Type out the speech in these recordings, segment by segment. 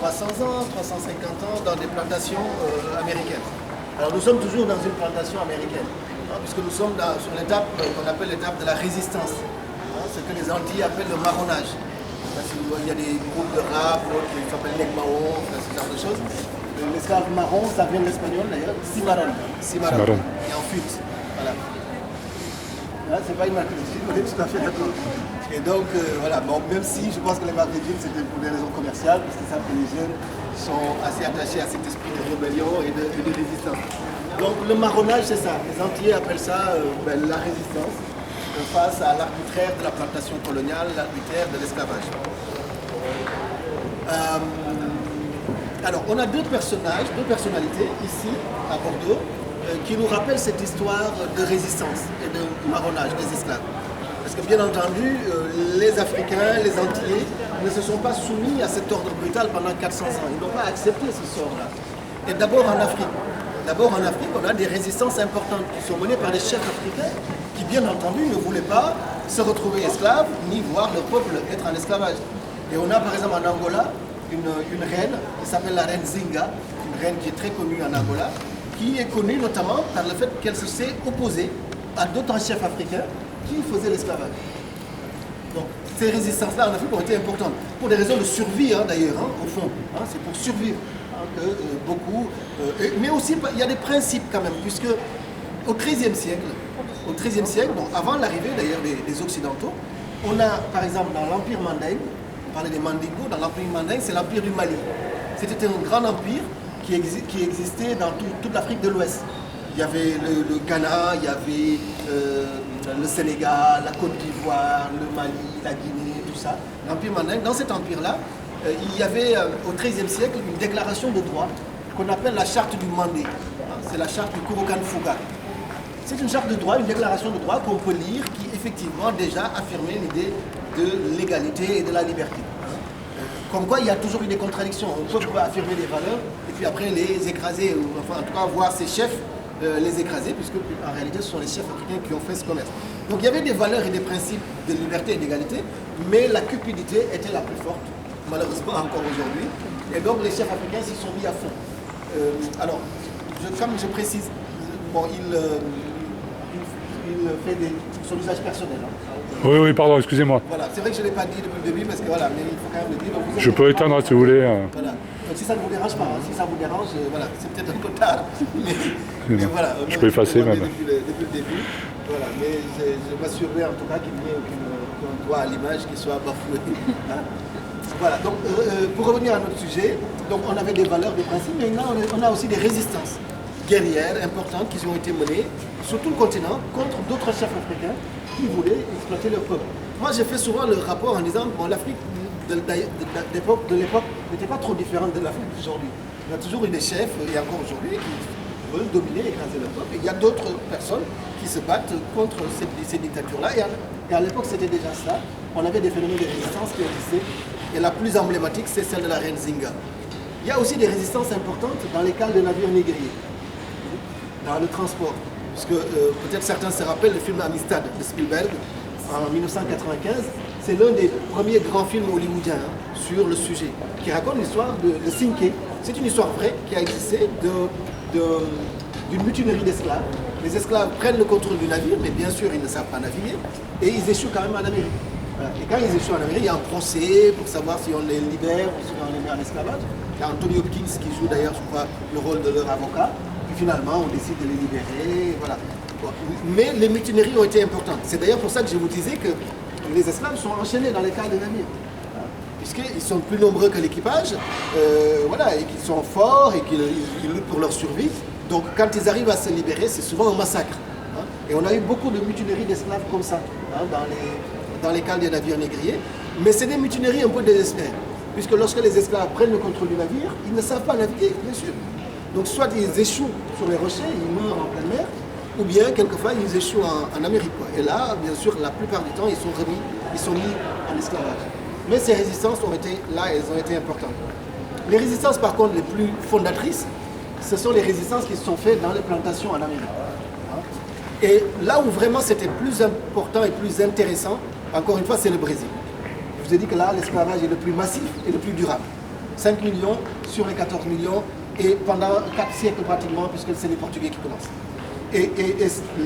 300 ans, 350 ans dans des plantations américaines. Alors nous sommes toujours dans une plantation américaine, puisque nous sommes sur l'étape qu'on appelle l'étape de la résistance, ce que les Antilles appellent le marronnage. Il y a des groupes de rap qui s'appellent Negmao, ce genre de choses. L'esclave marron, ça vient de l'espagnol d'ailleurs, cimarron, et en fuite. Voilà. C'est pas une marque de film, on est tout à fait d'accord. Et donc, voilà, bon, même si je pense que les marques de film, c'était pour des raisons commerciales, parce qu'ils savent que les jeunes sont assez attachés à cet esprit de rébellion et de résistance. Donc, le marronnage, c'est ça. Les Antillais appellent ça la résistance face à l'arbitraire de la plantation coloniale, l'arbitraire de l'esclavage. Alors, on a deux personnalités ici, à Bordeaux, qui nous rappellent cette histoire de résistance et de marronnage des esclaves. Parce que, bien entendu, les Africains, les Antillais, ne se sont pas soumis à cet ordre brutal pendant 400 ans. Ils n'ont pas accepté ce sort-là. Et d'abord en Afrique. On a des résistances importantes qui sont menées par les chefs africains qui, bien entendu, ne voulaient pas se retrouver esclaves ni voir leur peuple être en esclavage. Et on a, par exemple, en Angola, une reine qui s'appelle la reine Zinga, une reine qui est très connue en Angola, qui est connue notamment par le fait qu'elle se s'est opposée à d'autres chefs africains qui faisaient l'esclavage. Donc ces résistances-là en Afrique ont été importantes, pour des raisons de survie d'ailleurs, au fond, c'est pour survivre que beaucoup... mais aussi, il y a des principes quand même, puisque au XIIIe siècle, donc avant l'arrivée d'ailleurs des Occidentaux, on a par exemple dans l'Empire mandingue, on parlait des Mandingos, dans l'Empire mandingue, c'est l'Empire du Mali. C'était un grand empire qui existait dans toute l'Afrique de l'Ouest. Il y avait le Ghana, il y avait le Sénégal, la Côte d'Ivoire, le Mali, la Guinée, tout ça. L'Empire mandingue, dans cet empire-là, il y avait au XIIIe siècle une déclaration de droit qu'on appelle la charte du Mandé. C'est la charte du Kurokan Fuga. C'est une charte de droit, une déclaration de droit qu'on peut lire qui effectivement déjà affirmait l'idée de l'égalité et de la liberté. Comme quoi il y a toujours eu des contradictions. On peut affirmer des valeurs et puis après les écraser, ou enfin en tout cas voir ses chefs les écraser, puisque en réalité ce sont les chefs africains qui ont fait ce commerce. Donc il y avait des valeurs et des principes de liberté et d'égalité, mais la cupidité était la plus forte, malheureusement encore aujourd'hui. Et donc les chefs africains s'y sont mis à fond. Alors, comme je précise, bon, il fait son usage personnel. Oui, pardon, excusez-moi. Voilà, c'est vrai que je ne l'ai pas dit depuis le début, parce que voilà, mais il faut quand même le dire. Donc, je peux éteindre si vous voulez. Voilà. Donc si ça ne vous dérange pas, si ça vous dérange, voilà, c'est peut-être un peu tard. Mais voilà, je peux effacer même. Depuis le début. Voilà, mais je m'assurerai en tout cas qu'il n'y ait aucun droit à l'image qui soit bafoué. Voilà, donc pour revenir à notre sujet, donc on avait des valeurs, des principes, mais maintenant on a aussi des résistances guerrières importantes qui ont été menées sur tout le continent contre d'autres chefs africains qui voulaient exploiter leur peuple. Moi j'ai fait souvent le rapport en disant, bon, l'Afrique de l'époque n'était pas trop différente de l'Afrique d'aujourd'hui. Il y a toujours eu des chefs, et encore aujourd'hui, qui veulent dominer, écraser leur peuple. Et il y a d'autres personnes qui se battent contre ces dictatures-là. Et à l'époque c'était déjà ça. On avait des phénomènes de résistance qui existaient. Et la plus emblématique, c'est celle de la reine Zinga. Il y a aussi des résistances importantes dans les cales de navires négriers, dans le transport. Parce que peut-être certains se rappellent le film Amistad de Spielberg en 1995. C'est l'un des premiers grands films hollywoodiens sur le sujet, qui raconte l'histoire de Cinque. C'est une histoire vraie qui a existé d'une mutinerie d'esclaves. Les esclaves prennent le contrôle du navire, mais bien sûr ils ne savent pas naviguer, et ils échouent quand même en Amérique. Et quand ils échouent en Amérique, il y a un procès pour savoir si on les libère ou si on les met en esclavage. Il y a Anthony Hopkins qui joue d'ailleurs, je crois, le rôle de leur avocat. Puis finalement, on décide de les libérer. Voilà. Mais les mutineries ont été importantes. C'est d'ailleurs pour ça que je vous disais que les esclaves sont enchaînés dans les cales de navires. Puisqu'ils sont plus nombreux que l'équipage, voilà, et qu'ils sont forts et qu'ils luttent pour leur survie. Donc quand ils arrivent à se libérer, c'est souvent un massacre. Et on a eu beaucoup de mutineries d'esclaves comme ça, dans les cales des navires négriers, mais c'est des mutineries un peu désespérées, puisque lorsque les esclaves prennent le contrôle du navire, ils ne savent pas naviguer, bien sûr. Donc soit ils échouent sur les rochers, ils meurent en pleine mer, ou bien quelquefois ils échouent en Amérique. Et là, bien sûr, la plupart du temps, ils sont mis en esclavage. Mais ces résistances ont été là, elles ont été importantes. Les résistances, par contre, les plus fondatrices, ce sont les résistances qui se sont faites dans les plantations en Amérique. Et là où vraiment c'était plus important et plus intéressant, encore une fois, c'est le Brésil. Je vous ai dit que là, l'esclavage est le plus massif et le plus durable. 5 millions sur les 14 millions, et pendant 4 siècles pratiquement, puisque c'est les Portugais qui commencent. Et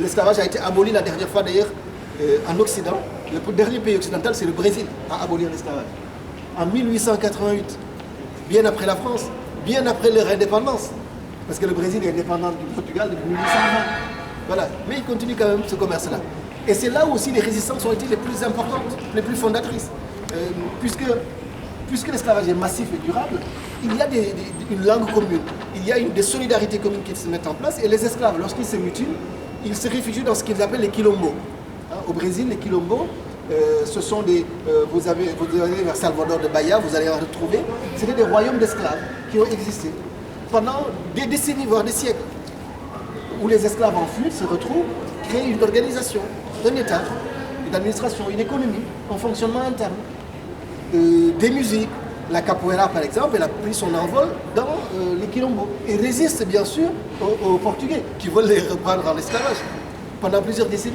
l'esclavage a été aboli la dernière fois d'ailleurs en Occident. Le dernier pays occidental, c'est le Brésil, à abolir l'esclavage. En 1888, bien après la France, bien après leur indépendance. Parce que le Brésil est indépendant du Portugal depuis 1820. Voilà. Mais il continue quand même ce commerce-là. Et c'est là où aussi les résistances ont été les plus importantes, les plus fondatrices. Puisque l'esclavage est massif et durable, il y a une langue commune, il y a des solidarités communes qui se mettent en place, et les esclaves, lorsqu'ils se mutilent, ils se réfugient dans ce qu'ils appellent les quilombos. Au Brésil, les quilombos, ce sont vous allez vers Salvador de Bahia, vous allez en retrouver, c'était des royaumes d'esclaves qui ont existé pendant des décennies, voire des siècles, où les esclaves en fuite se retrouvent, créent une organisation, un État, une administration, une économie, un fonctionnement interne, des musiques. La capoeira, par exemple, elle a pris son envol dans les quilombos et résiste bien sûr aux Portugais qui veulent les reprendre en esclavage pendant plusieurs décennies.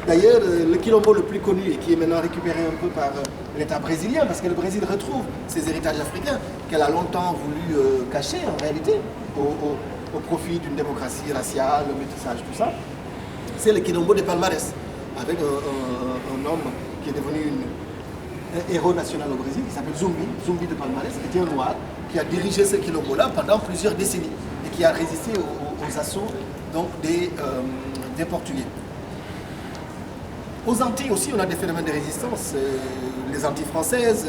D'ailleurs, le quilombo le plus connu et qui est maintenant récupéré un peu par l'État brésilien, parce que le Brésil retrouve ses héritages africains qu'elle a longtemps voulu cacher en réalité au profit d'une démocratie raciale, le métissage, tout ça, c'est le quilombo de Palmares, avec un homme qui est devenu un héros national au Brésil, qui s'appelle Zumbi de Palmares, qui était un noir, qui a dirigé ce quilombo-là pendant plusieurs décennies et qui a résisté aux assauts donc, des Portugais. Aux Antilles aussi, on a des phénomènes de résistance. Les Antilles françaises,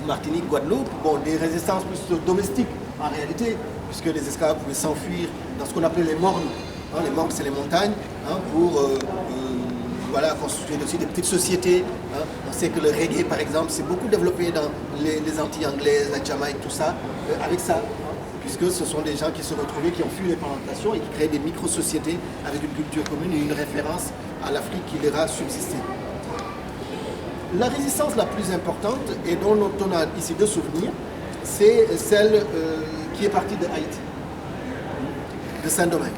Martinique, Guadeloupe, bon, des résistances plus domestiques en réalité, puisque les esclaves pouvaient s'enfuir dans ce qu'on appelait les mornes. Hein, les mornes, c'est les montagnes, hein, pour voilà, constituer aussi des petites sociétés. Hein. On sait que le reggae, par exemple, s'est beaucoup développé dans les Antilles anglaises, la Jamaïque, tout ça, avec ça. Puisque ce sont des gens qui se retrouvaient, qui ont fui les plantations et qui créaient des micro-sociétés avec une culture commune et une référence à l'Afrique qui les a subsisté. La résistance la plus importante et dont on a ici deux souvenirs, c'est celle qui est partie de Haïti, de Saint-Domingue.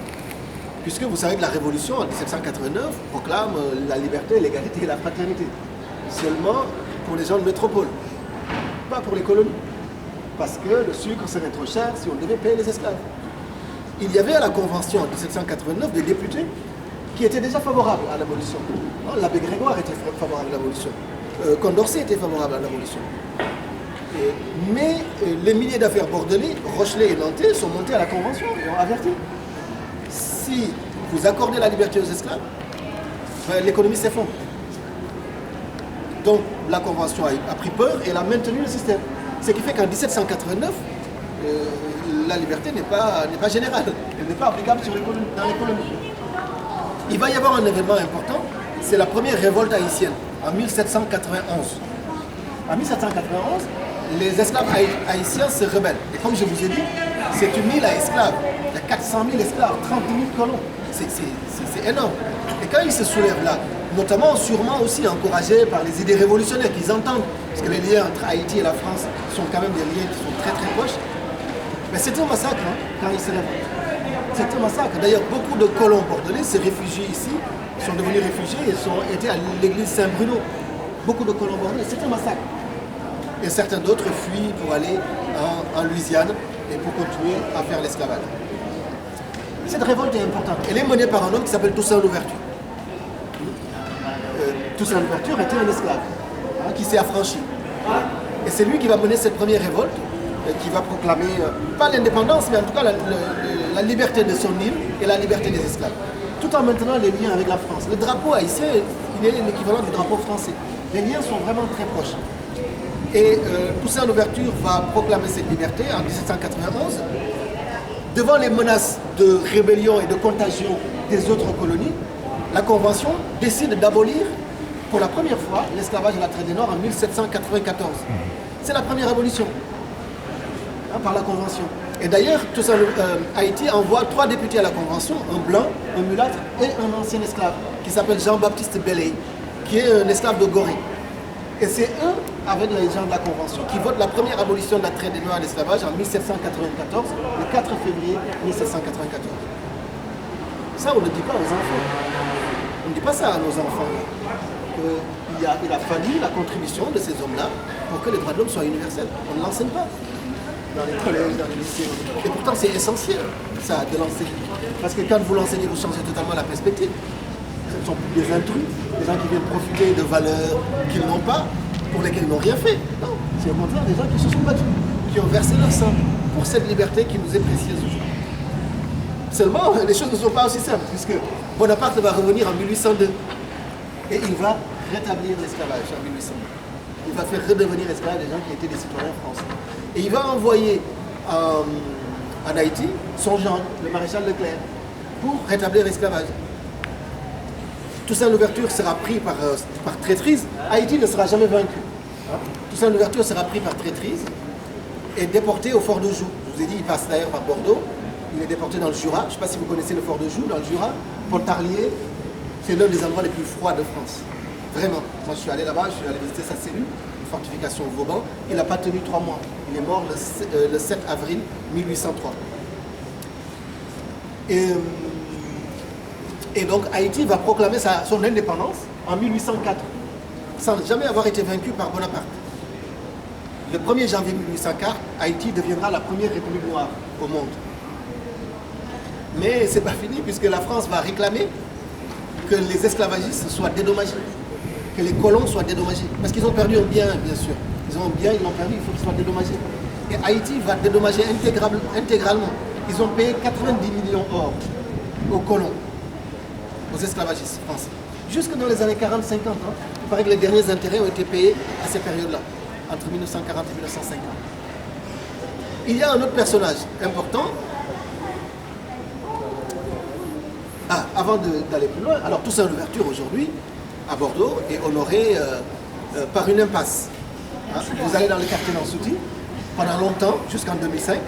Puisque vous savez que la Révolution en 1789 proclame la liberté, l'égalité et la fraternité. Seulement pour les gens de métropole, pas pour les colonies. Parce que le sucre serait trop cher si on devait payer les esclaves. Il y avait à la Convention en 1789 des députés qui étaient déjà favorables à l'abolition. L'abbé Grégoire était favorable à l'abolition. Condorcet était favorable à l'abolition. Mais les milliers d'affaires bordelais, Rochelet et Nantais sont montés à la Convention et ont averti. Si vous accordez la liberté aux esclaves, ben, l'économie s'effondre. Donc la Convention a pris peur et elle a maintenu le système. Ce qui fait qu'en 1789, la liberté n'est pas générale, elle n'est pas applicable dans l'économie. Il va y avoir un événement important, c'est la première révolte haïtienne, en 1791. En 1791, les esclaves haïtiens se rebellent. Et comme je vous ai dit, c'est une île à esclaves. Il y a 400 000 esclaves, 30 000 colons. C'est énorme. Et quand ils se soulèvent là, notamment sûrement aussi encouragés par les idées révolutionnaires qu'ils entendent, parce que les liens entre Haïti et la France sont quand même des liens qui sont très très proches, mais c'est un massacre hein, quand ils se révoltent. C'est un massacre. D'ailleurs, beaucoup de colons bordelais se réfugient ici, sont devenus réfugiés et étaient à l'église Saint-Bruno. Beaucoup de colons bordelais, c'est un massacre. Et certains d'autres fuient pour aller en Louisiane et pour continuer à faire l'esclavage. Cette révolte est importante. Elle est menée par un homme qui s'appelle Toussaint Louverture. Toussaint Louverture était un esclave hein, qui s'est affranchi. Et c'est lui qui va mener cette première révolte, qui va proclamer, pas l'indépendance, mais en tout cas la liberté de son île et la liberté des esclaves. Tout en maintenant les liens avec la France. Le drapeau haïtien, il est l'équivalent du drapeau français. Les liens sont vraiment très proches. Et Toussaint Louverture va proclamer cette liberté en 1791. Devant les menaces de rébellion et de contagion des autres colonies, la Convention décide d'abolir pour la première fois l'esclavage de la traite du Nord en 1794. C'est la première abolition hein, par la Convention. Et d'ailleurs, Haïti envoie 3 députés à la Convention, un blanc, un mulâtre et un ancien esclave, qui s'appelle Jean-Baptiste Belley, qui est un esclave de Gorée. Et c'est eux, avec les gens de la Convention, qui votent la première abolition de la traite des Noirs à l'esclavage en 1794, le 4 février 1794. Ça, on ne dit pas aux enfants. On ne dit pas ça à nos enfants. il a fallu la contribution de ces hommes-là pour que les droits de l'homme soient universels. On ne l'enseigne pas dans les collèges, dans les lycées. Et pourtant, c'est essentiel, ça, de l'enseigner. Parce que quand vous l'enseignez, vous changez totalement la perspective. Ce ne sont plus des intrus, des gens qui viennent profiter de valeurs qu'ils n'ont pas, pour lesquelles ils n'ont rien fait. Non, c'est au contraire des gens qui se sont battus, qui ont versé leur sang pour cette liberté qui nous est précieuse aujourd'hui. Seulement, les choses ne sont pas aussi simples, puisque Bonaparte va revenir en 1802 et il va rétablir l'esclavage en 1802. Il va faire redevenir esclaves des gens qui étaient des citoyens français. Et il va envoyer en Haïti son gendre, le maréchal Leclerc, pour rétablir l'esclavage. Toussaint Louverture sera pris par traîtrise. Haïti ne sera jamais vaincu. Toussaint Louverture sera pris par traîtrise et déporté au fort de Joux. Je vous ai dit, il passe d'ailleurs par Bordeaux. Il est déporté dans le Jura. Je ne sais pas si vous connaissez le fort de Joux, dans le Jura. Pontarlier, c'est l'un des endroits les plus froids de France. Vraiment. Moi, je suis allé là-bas, je suis allé visiter sa cellule, une fortification au Vauban. Il n'a pas tenu 3 mois. Il est mort le 7 avril 1803. Et donc, Haïti va proclamer son indépendance en 1804, sans jamais avoir été vaincu par Bonaparte. Le 1er janvier 1804, Haïti deviendra la première république noire au monde. Mais ce n'est pas fini, puisque la France va réclamer que les esclavagistes soient dédommagés, que les colons soient dédommagés. Parce qu'ils ont perdu un bien, bien sûr. Ils ont un bien, ils l'ont perdu, il faut qu'ils soient dédommagés. Et Haïti va dédommager intégralement. Ils ont payé 90 millions d'or aux colons, aux esclavagistes français. Jusque dans les années 40-50, il paraît que les derniers intérêts ont été payés à ces périodes-là, entre 1940 et 1950. Il y a un autre personnage important. Avant d'aller plus loin, alors Toussaint Louverture aujourd'hui, à Bordeaux, est honoré par une impasse. Vous allez dans le quartier Nansouty, pendant longtemps, jusqu'en 2005,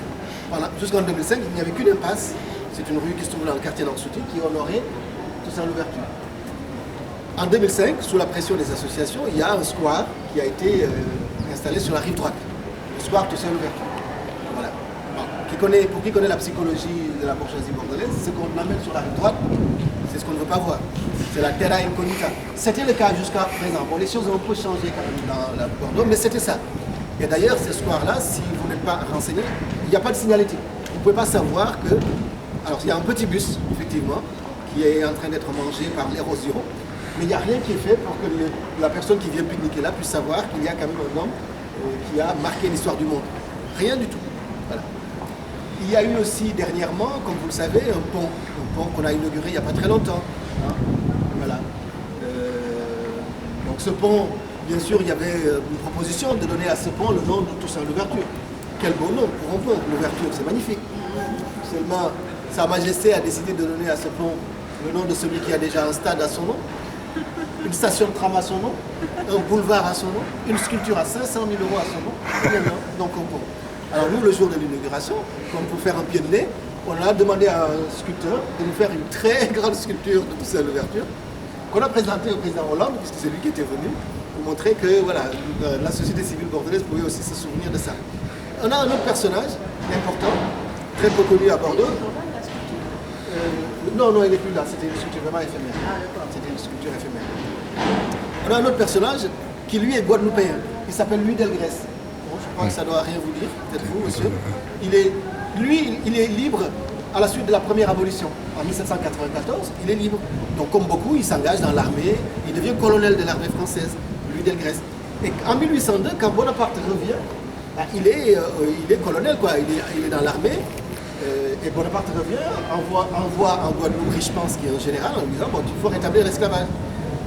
jusqu'en 2005, il n'y avait qu'une impasse. C'est une rue qui se trouve dans le quartier Nansouty, qui honorait Toussaint Louverture. En 2005, sous la pression des associations, il y a un square qui a été installé sur la rive droite. Le square Toussaint Louverture. Voilà. Pour qui connaît la psychologie de la bourgeoisie bordelaise, ce qu'on amène sur la rive droite, c'est ce qu'on ne veut pas voir. C'est la terra incognita. C'était le cas jusqu'à présent. Bon, les choses ont un peu changé quand même dans la Bordeaux, mais c'était ça. Et d'ailleurs, ce square-là, si vous n'êtes pas renseigné, il n'y a pas de signalétique. Vous ne pouvez pas savoir que... Alors, il y a un petit bus, effectivement, qui est en train d'être mangé par l'érosion, mais il n'y a rien qui est fait pour que la personne qui vient pique-niquer là puisse savoir qu'il y a quand même un homme qui a marqué l'histoire du monde. Rien du tout. Voilà. Il y a eu aussi dernièrement, comme vous le savez, un pont qu'on a inauguré il n'y a pas très longtemps. Voilà. Donc ce pont, bien sûr, il y avait une proposition de donner à ce pont le nom de Toussaint Louverture. Quel beau nom pour un pont, l'ouverture, c'est magnifique. Seulement, Sa Majesté a décidé de donner à ce pont le nom de celui qui a déjà un stade à son nom, une station de tram à son nom, un boulevard à son nom, une sculpture à 500 000 € à son nom, donc un pont. Alors nous, le jour de l'inauguration, comme pour faire un pied de nez, on a demandé à un sculpteur de nous faire une très grande sculpture de Toussaint Louverture, qu'on a présentée au président Hollande, puisque c'est lui qui était venu, pour montrer que voilà, la société civile bordelaise pouvait aussi se souvenir de ça. On a un autre personnage important, très peu connu à Bordeaux. Non, il n'est plus là, c'était une sculpture vraiment éphémère. C'était une sculpture éphémère. On a un autre personnage qui lui est guadeloupéen, il s'appelle Louis Delgrès. Bon, je crois que ça ne doit rien vous dire, peut-être vous, monsieur. Il est libre à la suite de la première abolition, en 1794, il est libre. Donc comme beaucoup, il s'engage dans l'armée, il devient colonel de l'armée française, Louis Delgrès. Et en 1802, quand Bonaparte revient, il est colonel, quoi. Il est dans l'armée. Et Bonaparte revient, envoie en Guadeloupe Richepens, qui est un général, en lui disant bon, il faut rétablir l'esclavage.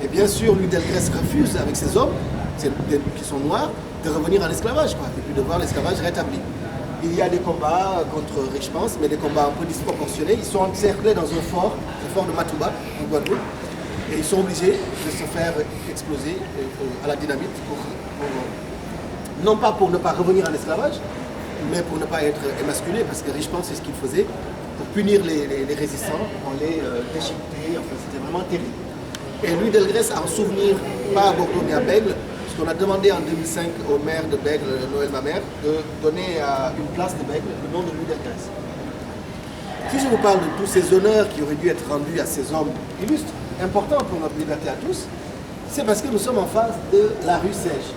Et bien sûr, Louis Delgrès refuse avec ses hommes, qui sont noirs, de revenir en esclavage, quoi, et puis de voir l'esclavage rétabli. Il y a des combats contre Richepens, mais des combats un peu disproportionnés. Ils sont encerclés dans un fort, le fort de Matouba, en Guadeloupe, et ils sont obligés de se faire exploser à la dynamite, non pas pour ne pas revenir en esclavage, mais pour ne pas être émasculé, parce que Richepens, c'est ce qu'il faisait, pour punir les résistants, on les déchiquetait, enfin c'était vraiment terrible. Et Louis Delgrès a un souvenir, pas à Bordeaux mais à Bègle, parce qu'on a demandé en 2005 au maire de Bègle, Noël Mamère, de donner à une place de Bègle le nom de Louis Delgrès. Si je vous parle de tous ces honneurs qui auraient dû être rendus à ces hommes illustres, importants pour notre liberté à tous, C'est parce que nous sommes en face de la rue Sège.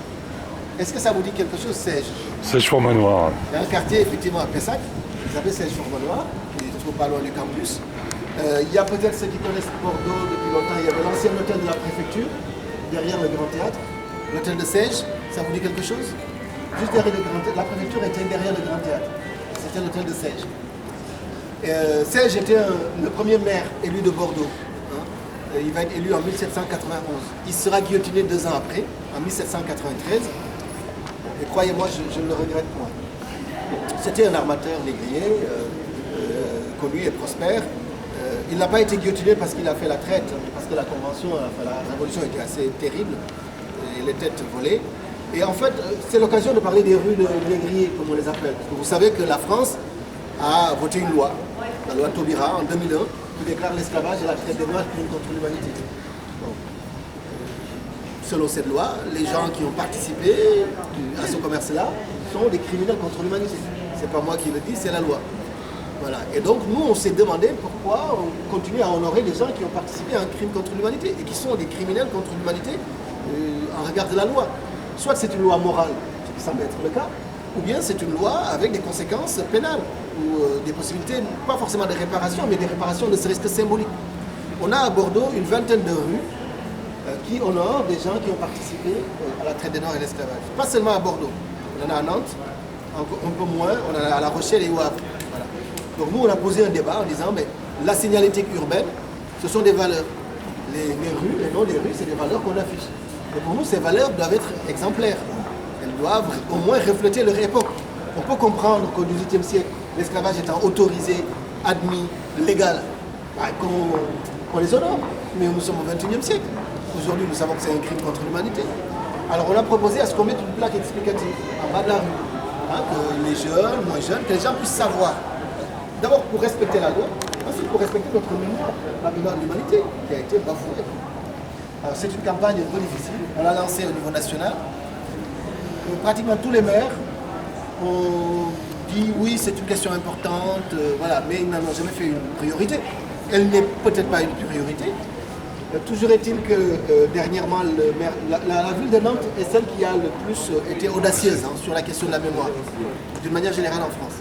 Est-ce que ça vous dit quelque chose, Sège? Sèche-Fourmanoir. Il y a un quartier effectivement à Pessac, qui s'appelle Sèche-Fourmanoir, qui se trouve pas loin du campus. Il y a peut-être ceux qui connaissent Bordeaux depuis longtemps, il y avait l'ancien hôtel de la préfecture, derrière le Grand Théâtre. L'hôtel de Sège, ça vous dit quelque chose? Juste derrière le Grand Théâtre, la préfecture était derrière le Grand Théâtre. C'était l'hôtel de Sège. Sège était le premier maire élu de Bordeaux. Il va être élu en 1791. Il sera guillotiné 2 ans après, en 1793. Et croyez-moi, je ne le regrette point. C'était un armateur négrier, connu et prospère. Il n'a pas été guillotiné parce qu'il a fait la traite, parce que la convention, la révolution était assez terrible, et les têtes volées. Et en fait, c'est l'occasion de parler des rues de négriers, comme on les appelle. Vous savez que la France a voté une loi, la loi Taubira, en 2001, qui déclare l'esclavage et la traite des Noirs crime contre l'humanité. Selon cette loi, les gens qui ont participé à ce commerce-là sont des criminels contre l'humanité. C'est pas moi qui le dis, c'est la loi. Voilà. Et donc nous, on s'est demandé pourquoi on continue à honorer les gens qui ont participé à un crime contre l'humanité et qui sont des criminels contre l'humanité en regard de la loi. Soit c'est une loi morale, ce qui semble être le cas, ou bien c'est une loi avec des conséquences pénales, ou des possibilités, pas forcément de réparation, mais des réparations ne serait-ce que symboliques. On a à Bordeaux une vingtaine de rues qui honorent des gens qui ont participé à la traite des Noirs et l'esclavage. Pas seulement à Bordeaux, on en a à Nantes, un peu moins, on en a à La Rochelle et au Havre. Voilà. Donc nous, on a posé un débat en disant, mais la signalétique urbaine, ce sont des valeurs. Les rues, les noms des rues, c'est des valeurs qu'on affiche. Et pour nous, ces valeurs doivent être exemplaires. Elles doivent au moins refléter leur époque. On peut comprendre qu'au XVIIIe siècle, l'esclavage étant autorisé, admis, légal, qu'on les honore. Mais nous sommes au XXIe siècle. Aujourd'hui, nous savons que c'est un crime contre l'humanité. Alors on a proposé à ce qu'on mette une plaque explicative en bas de la rue, que les jeunes, moins jeunes, que les gens puissent savoir. D'abord pour respecter la loi, ensuite pour respecter notre mémoire, la mémoire de l'humanité qui a été bafouée. Alors c'est une campagne un peu difficile, on l'a lancée au niveau national. Pratiquement tous les maires ont dit oui, c'est une question importante, voilà, mais ils n'en ont jamais fait une priorité. Elle n'est peut-être pas une priorité. Toujours est-il que dernièrement, la ville de Nantes est celle qui a le plus été audacieuse sur la question de la mémoire, d'une manière générale en France.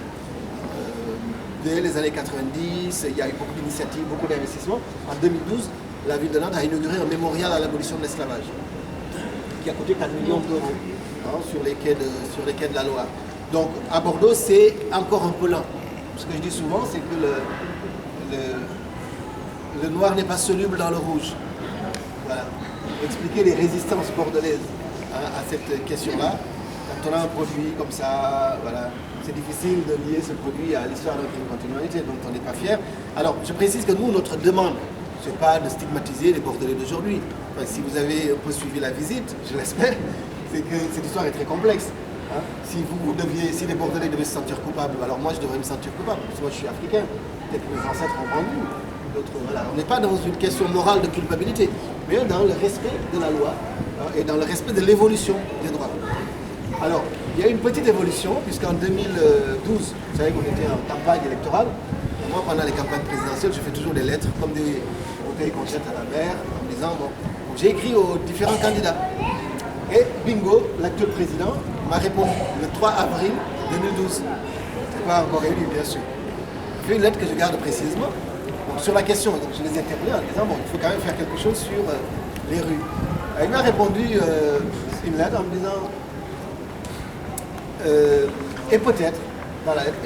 Dès les années 90, il y a eu beaucoup d'initiatives, beaucoup d'investissements. En 2012, la ville de Nantes a inauguré un mémorial à l'abolition de l'esclavage, qui a coûté 4 millions d'euros sur les quais de la Loire. Donc à Bordeaux, c'est encore un peu lent. Ce que je dis souvent, c'est que le noir n'est pas soluble dans le rouge. Voilà. Expliquer les résistances bordelaises à cette question-là. Quand on a un produit comme ça, voilà, c'est difficile de lier ce produit à l'histoire de notre continuité, donc on n'est pas fiers. Alors, je précise que nous, notre demande, ce n'est pas de stigmatiser les Bordelais d'aujourd'hui. Enfin, si vous avez un peu suivi la visite, je l'espère, c'est que cette histoire est très complexe. Si les Bordelais devaient se sentir coupables, alors moi je devrais me sentir coupable, parce que moi je suis africain, peut-être que mes ancêtres ont vendu. Voilà. On n'est pas dans une question morale de culpabilité, mais dans le respect de la loi et dans le respect de l'évolution des droits. Alors, il y a une petite évolution, puisqu'en 2012, vous savez qu'on était en campagne électorale. Moi, pendant les campagnes présidentielles, je fais toujours des lettres, comme des bouteilles qu'on jette à la mer, en disant, bon, j'ai écrit aux différents candidats. Et bingo, l'actuel président m'a répondu le 3 avril 2012. C'est pas encore élu, bien sûr. J'ai fait une lettre que je garde précisément. Donc, sur la question, donc, je les ai interpellés en disant, bon, il faut quand même faire quelque chose sur les rues. Il m'a répondu une lettre en me disant, et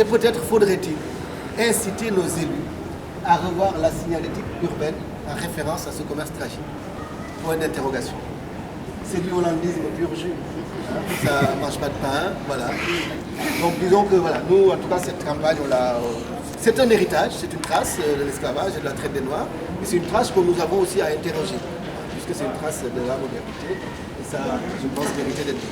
peut-être faudrait-il inciter nos élus à revoir la signalétique urbaine en référence à ce commerce tragique. Point d'interrogation. C'est du hollandisme pur jus. Ça ne mange pas de pain, voilà. Donc disons que voilà, nous en tout cas cette campagne, c'est un héritage, c'est une trace de l'esclavage et de la traite des Noirs, et c'est une trace que nous avons aussi à interroger, puisque c'est une trace de la modernité, et ça, je pense, méritait d'être dit.